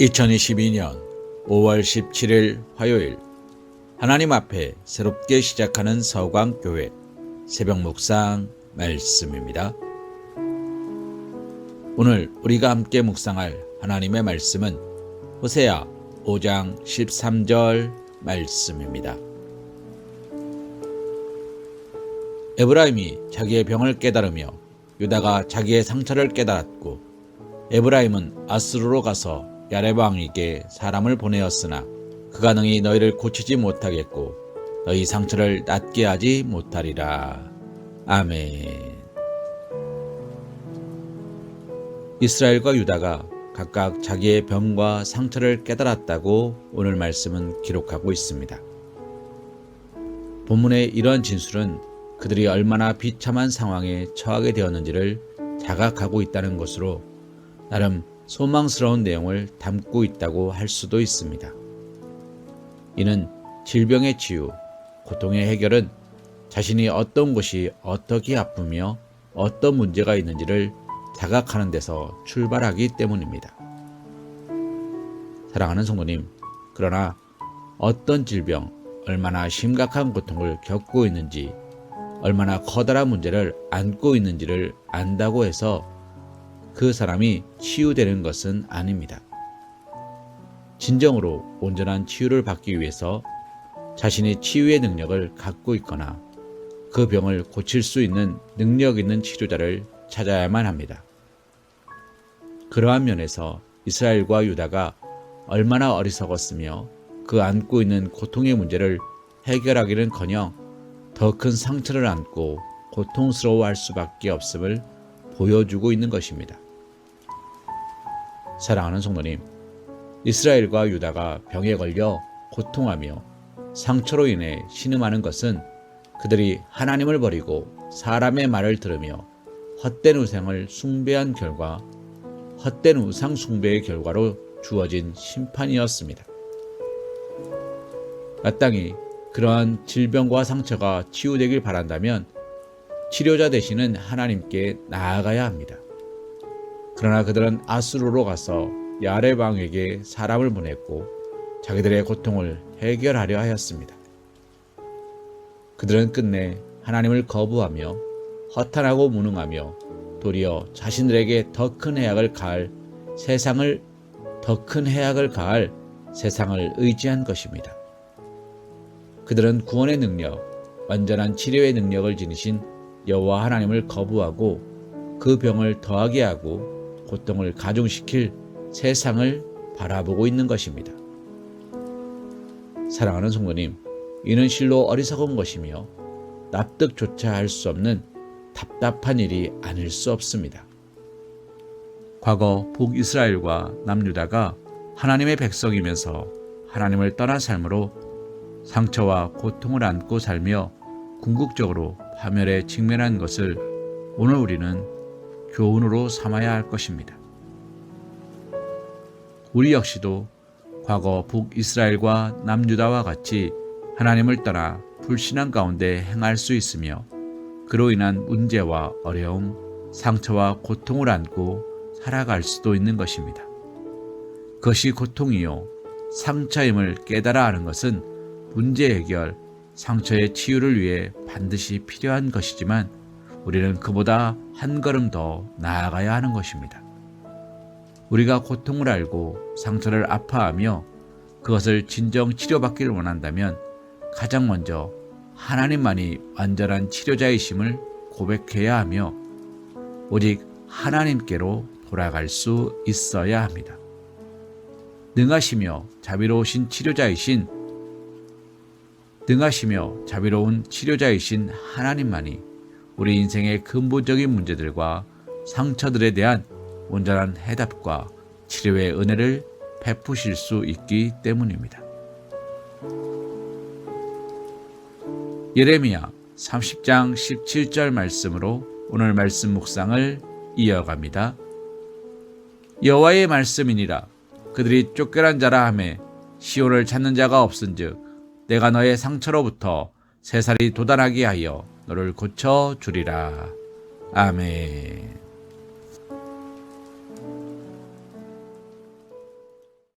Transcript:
2022년 5월 17일 화요일 하나님 앞에 새롭게 시작하는 서강교회 새벽 묵상 말씀입니다. 오늘 우리가 함께 묵상할 하나님의 말씀은 호세아 5장 13절 말씀입니다. 에브라임이 자기의 병을 깨달으며 유다가 자기의 상처를 깨달았고 에브라임은 아스루로 가서 야렙 왕에게 사람을 보내었으나 그가 능히 너희를 고치지 못하겠고 너희 상처를 낫게 하지 못하리라. 아멘. 이스라엘과 유다가 각각 자기의 병과 상처를 깨달았다고 오늘 말씀은 기록하고 있습니다. 본문의 이러한 진술은 그들이 얼마나 비참한 상황에 처하게 되었는지를 자각하고 있다는 것으로 나름 소망스러운 내용을 담고 있다고 할 수도 있습니다. 이는 질병의 치유, 고통의 해결은 자신이 어떤 곳이 어떻게 아프며 어떤 문제가 있는지를 자각하는 데서 출발하기 때문입니다. 사랑하는 성도님, 그러나 어떤 질병, 얼마나 심각한 고통을 겪고 있는지, 얼마나 커다란 문제를 안고 있는지를 안다고 해서 그 사람이 치유되는 것은 아닙니다. 진정으로 온전한 치유를 받기 위해서 자신이 치유의 능력을 갖고 있거나 그 병을 고칠 수 있는 능력 있는 치료자를 찾아야만 합니다. 그러한 면에서 이스라엘과 유다가 얼마나 어리석었으며 그 안고 있는 고통의 문제를 해결하기는커녕 더 큰 상처를 안고 고통스러워할 수밖에 없음을 보여주고 있는 것입니다. 사랑하는 성도님, 이스라엘과 유다가 병에 걸려 고통하며 상처로 인해 신음하는 것은 그들이 하나님을 버리고 사람의 말을 들으며 헛된 우상을 숭배한 결과, 헛된 우상 숭배의 결과로 주어진 심판이었습니다. 마땅히 그러한 질병과 상처가 치유되길 바란다면 치료자 되시는 하나님께 나아가야 합니다. 그러나 그들은 아수르로 가서 야렙 왕에게 사람을 보냈고 자기들의 고통을 해결하려 하였습니다. 그들은 끝내 하나님을 거부하며 허탄하고 무능하며 도리어 자신들에게 더 큰 해악을 가할 세상을 의지한 것입니다. 그들은 구원의 능력, 완전한 치료의 능력을 지니신 여호와 하나님을 거부하고 그 병을 더하게 하고 고통을 가중시킬 세상을 바라보고 있는 것입니다. 사랑하는 성도님, 이는 실로 어리석은 것이며 납득조차 할 수 없는 답답한 일이 아닐 수 없습니다. 과거 북이스라엘과 남유다가 하나님의 백성이면서 하나님을 떠난 삶으로 상처와 고통을 안고 살며 궁극적으로 파멸에 직면한 것을 오늘 우리는 교훈으로 삼아야 할 것입니다. 우리 역시도 과거 북이스라엘과 남유다와 같이 하나님을 떠나 불신앙 가운데 행할 수 있으며 그로 인한 문제와 어려움, 상처와 고통을 안고 살아갈 수도 있는 것입니다. 그것이 고통이요 상처임을 깨달아 아는 것은 문제 해결, 상처의 치유를 위해 반드시 필요한 것이지만 우리는 그보다 한 걸음 더 나아가야 하는 것입니다. 우리가 고통을 알고 상처를 아파하며 그것을 진정 치료받기를 원한다면 가장 먼저 하나님만이 완전한 치료자이심을 고백해야 하며 오직 하나님께로 돌아갈 수 있어야 합니다. 능하시며 자비로운 치료자이신 하나님만이 우리 인생의 근본적인 문제들과 상처들에 대한 온전한 해답과 치료의 은혜를 베푸실 수 있기 때문입니다. 예레미야 30장 17절 말씀으로 오늘 말씀 묵상을 이어갑니다. 여호와의 말씀이니라. 그들이 쫓겨난 자라 하매 시온을 찾는 자가 없은즉 내가 너의 상처로부터 새살이 돋아나게 하여 너를 고쳐주리라. 아멘.